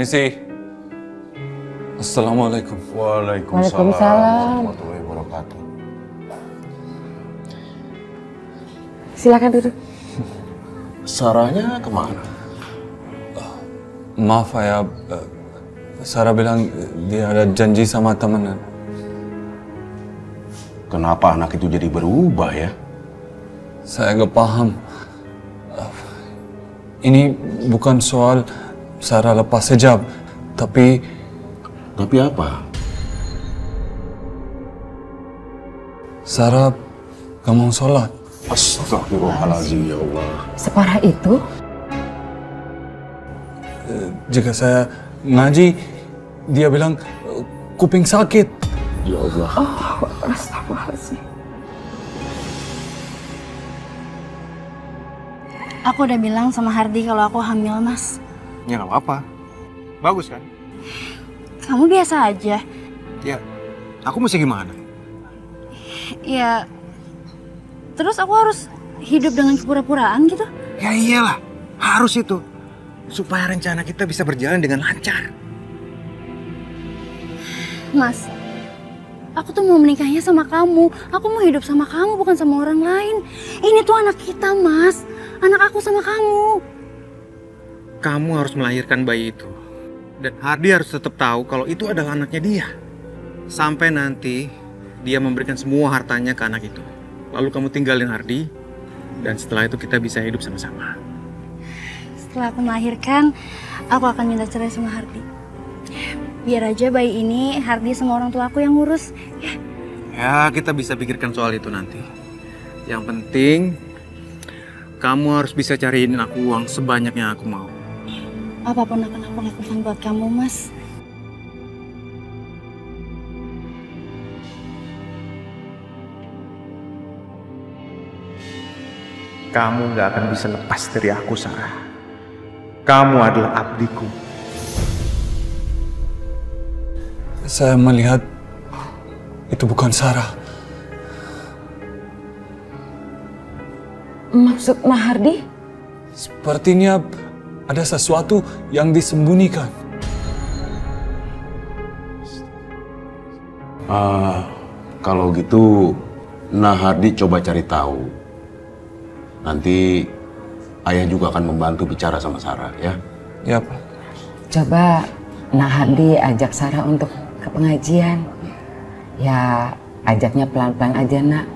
Permisi. Assalamualaikum. Waalaikumsalam warahmatullahi wabarakatuh. Silakan duduk. Sarahnya kemana? Maaf ayah, Sarah bilang dia ada janji sama temennya. Kenapa anak itu jadi berubah ya? Saya nggak paham. Ini bukan soal Sarah lepas hijab, tapi apa? Sarah gak mau sholat. Astagfirullahaladzim ya Allah. Separah itu? Jika saya ngaji, dia bilang kuping sakit. Ya Allah. Oh, astagfirullahaladzim. Aku udah bilang sama Hardi kalau aku hamil, Mas. Ya nggak apa-apa. Bagus kan? Kamu biasa aja. Ya, aku mesti gimana? Ya, terus aku harus hidup dengan kepura-puraan gitu? Ya iyalah, harus itu. Supaya rencana kita bisa berjalan dengan lancar. Mas, aku tuh mau menikahnya sama kamu. Aku mau hidup sama kamu, bukan sama orang lain. Ini tuh anak kita, Mas. Anak aku sama kamu. Kamu harus melahirkan bayi itu. Dan Hardi harus tetap tahu kalau itu adalah anaknya dia. Sampai nanti dia memberikan semua hartanya ke anak itu. Lalu kamu tinggalin Hardi. Dan setelah itu kita bisa hidup sama-sama. Setelah aku melahirkan, aku akan minta cerai sama Hardi. Biar aja bayi ini Hardi sama orang tua aku yang ngurus. Ya, kita bisa pikirkan soal itu nanti. Yang penting, kamu harus bisa cariin aku uang sebanyak yang aku mau. Apapun akan aku lakukan buat kamu, Mas. Kamu gak akan bisa lepas dari aku, Sarah. Kamu adalah abdiku. Saya melihat itu bukan Sarah. Maksud Hardi? Sepertinya ada sesuatu yang disembunyikan. Kalau gitu, Hardi coba cari tahu. Nanti ayah juga akan membantu bicara sama Sarah, ya? Ya, Pak. Coba Hardi ajak Sarah untuk ke pengajian. Ya, ajaknya pelan-pelan aja, Nak.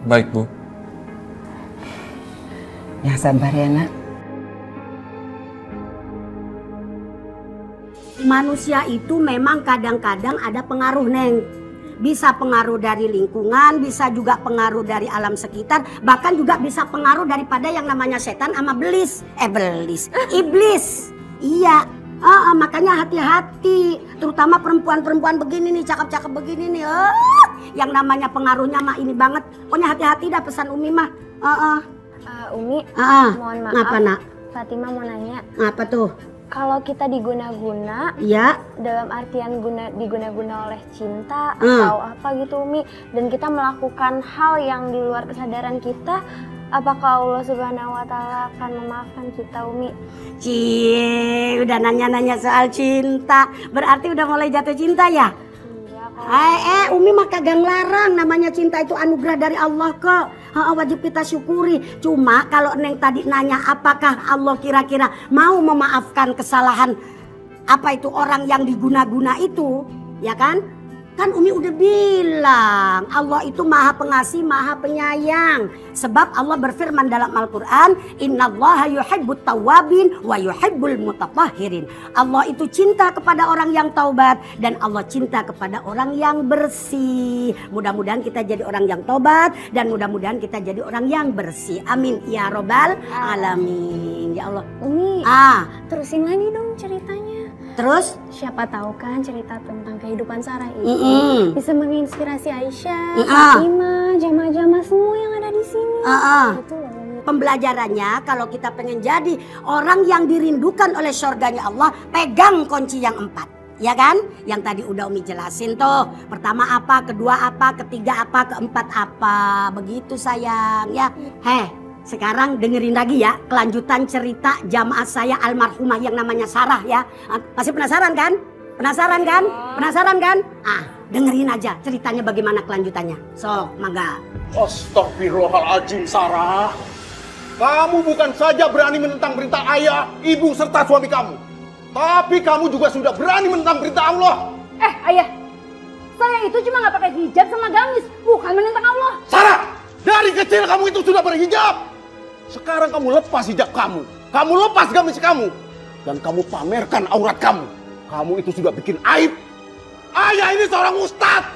Baik, Bu. Yang sabar ya, Nak. Manusia itu memang kadang-kadang ada pengaruh, Neng. Bisa pengaruh dari lingkungan, bisa juga pengaruh dari alam sekitar, bahkan juga bisa pengaruh daripada yang namanya setan sama iblis. Iya, makanya hati-hati, terutama perempuan-perempuan begini nih, cakep-cakep begini nih. Yang namanya pengaruhnya mah ini banget. Pokoknya hati-hati dah pesan Umi mah. Umi, mohon maaf. Ngapa, Nak? Fatima mau nanya. Ngapa tuh? Kalau kita diguna-guna, ya, dalam artian diguna-guna oleh cinta atau apa gitu, Umi, dan kita melakukan hal yang di luar kesadaran kita, apakah Allah Subhanahu wa Ta'ala akan memaafkan kita, Umi? Udah nanya-nanya soal cinta, berarti udah mulai jatuh cinta ya? Umi mah kagak ngelarang, namanya cinta itu anugerah dari Allah kok. Wajib kita syukuri. Cuma kalau Neng tadi nanya apakah Allah kira-kira mau memaafkan kesalahan apa itu orang yang diguna-guna itu, ya kan? Kan Umi udah bilang Allah itu maha pengasih, maha penyayang. Sebab Allah berfirman dalam Al-Quran, Innallaha yuhibbut tawwabin wa yuhibbul mutatahhirin. Allah itu cinta kepada orang yang taubat dan Allah cinta kepada orang yang bersih. Mudah-mudahan kita jadi orang yang taubat dan mudah-mudahan kita jadi orang yang bersih. Amin ya robbal alamin. Ya Allah. Umi, terusin lagi dong ceritanya. Terus? Siapa tahu kan cerita tentang kehidupan Sarah ini bisa menginspirasi Aisyah, Fatimah, jamaah-jamaah semua yang ada di sini. Gitu loh. Pembelajarannya kalau kita pengen jadi orang yang dirindukan oleh surganya Allah, pegang kunci yang 4. Ya kan? Yang tadi udah Umi jelasin tuh. Pertama apa, kedua apa, ketiga apa, keempat apa. Begitu sayang ya. Sekarang dengerin lagi ya kelanjutan cerita jamaah saya almarhumah yang namanya Sarah ya. Masih penasaran kan? Penasaran kan? Penasaran kan? Dengerin aja ceritanya bagaimana kelanjutannya. Sok, mangga. Astagfirullahaladzim, Sarah. Kamu bukan saja berani menentang perintah ayah, ibu, serta suami kamu. Tapi kamu juga sudah berani menentang perintah Allah. Ayah. Saya itu cuma nggak pakai hijab sama gamis, bukan menentang Allah. Sarah, dari kecil kamu itu sudah berhijab. Sekarang kamu lepas hijab kamu. Kamu lepas gamis kamu. Dan kamu pamerkan aurat kamu. Kamu itu sudah bikin aib. Ayah ini seorang ustadz.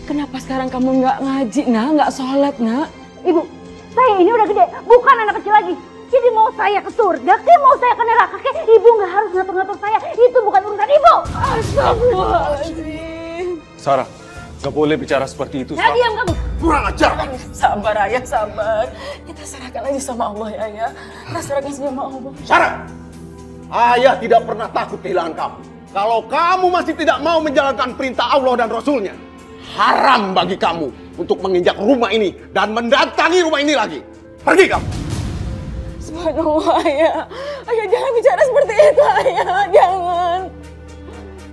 Kenapa sekarang kamu nggak ngaji, nak? Nggak sholat, nak? Ibu, saya ini udah gede, bukan anak kecil lagi. Jadi mau saya ke surga, mau saya ke neraka, ibu nggak harus ngatur-ngatur saya. Itu bukan urusan ibu. Astagfirullahaladzim. Sarah, gak boleh bicara seperti itu. Nah, diam kamu. Kurang ajar kamu. Sabar, ayah, sabar. Kita serahkan aja sama Allah, ya, ayah. Kita serahkan sama Allah. Sarah, ayah tidak pernah takut kehilangan kamu. Kalau kamu masih tidak mau menjalankan perintah Allah dan Rasulnya, haram bagi kamu untuk menginjak rumah ini dan mendatangi rumah ini lagi. Pergi kamu. Subhanallah, ayah. Ayah jangan bicara seperti itu, ayah. Jangan.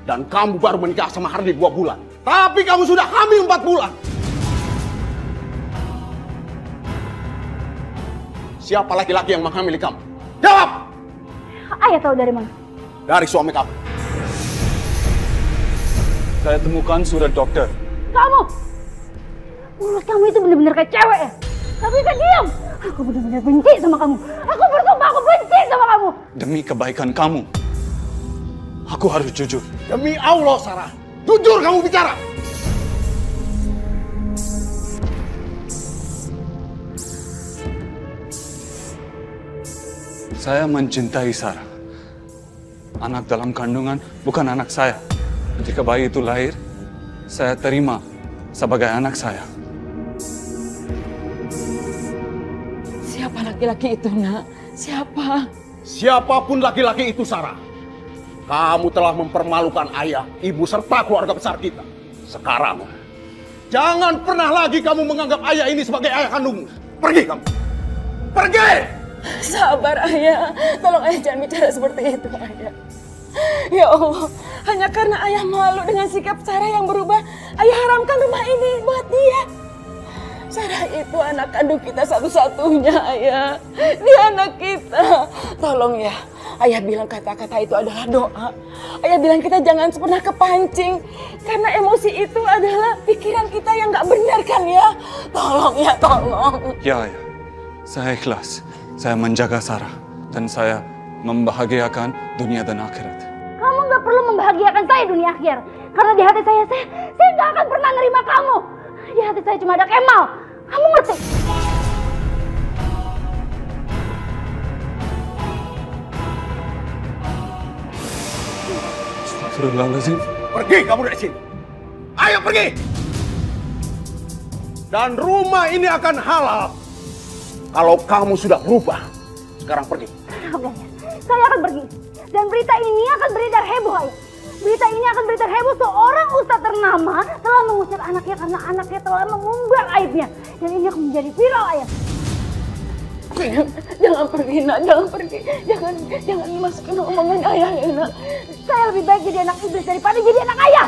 Dan kamu baru menikah sama Hardi 2 bulan. Tapi kamu sudah hamil 4 bulan. Siapa laki-laki yang menghamili kamu? Jawab! Ayah tahu dari mana? Dari suami kamu. Saya temukan surat dokter. Kamu! Mulut kamu itu benar-benar kayak cewek ya? Tapi bisa diam! Aku benar-benar benci sama kamu. Aku bersumpah aku benci sama kamu. Demi kebaikan kamu, aku harus jujur. Demi Allah, Sarah. Jujur kamu bicara. Saya mencintai Sarah. Anak dalam kandungan bukan anak saya. Ketika bayi itu lahir, saya terima sebagai anak saya. Siapa laki-laki itu, nak? Siapa? Siapapun laki-laki itu, Sarah. Kamu telah mempermalukan ayah, ibu, serta keluarga besar kita. Sekarang, jangan pernah lagi kamu menganggap ayah ini sebagai ayah kandungmu. Pergi kamu. Pergi! Sabar, ayah. Tolong ayah jangan bicara seperti itu, ayah. Ya Allah, hanya karena ayah malu dengan sikap Sarah yang berubah, ayah haramkan rumah ini buat dia. Sarah itu anak kandung kita satu-satunya, ayah. Dia anak kita. Tolong ya, ayah bilang kata-kata itu adalah doa. Ayah bilang kita jangan pernah kepancing. Karena emosi itu adalah pikiran kita yang gak benar kan ya. Tolong ya, tolong. Ya, ayah. Saya ikhlas. Saya menjaga Sarah. Dan saya membahagiakan dunia dan akhirat. Kamu nggak perlu membahagiakan saya dunia akhir. Karena di hati saya nggak akan pernah nerima kamu. Di hati saya cuma ada Kemal. Kamu ngerti? Astagfirullahaladzim. Pergi kamu dari sini. Ayo pergi. Dan rumah ini akan halal. Kalau kamu sudah berubah, sekarang pergi. Oke, saya akan pergi. Dan berita ini akan beredar heboh, ayah. Berita ini akan beredar heboh seorang ustadz ternama telah mengusir anaknya karena anaknya telah mengumbar aibnya. Dan ini akan menjadi viral, ayah. Jangan pergi, nak. Jangan pergi. Jangan dimasukin omongan ayah ya, nak. Saya lebih baik jadi anak iblis daripada jadi anak ayah.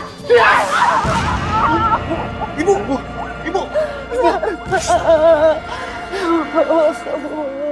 Ibu, ibu, ibu. Astagfirullah.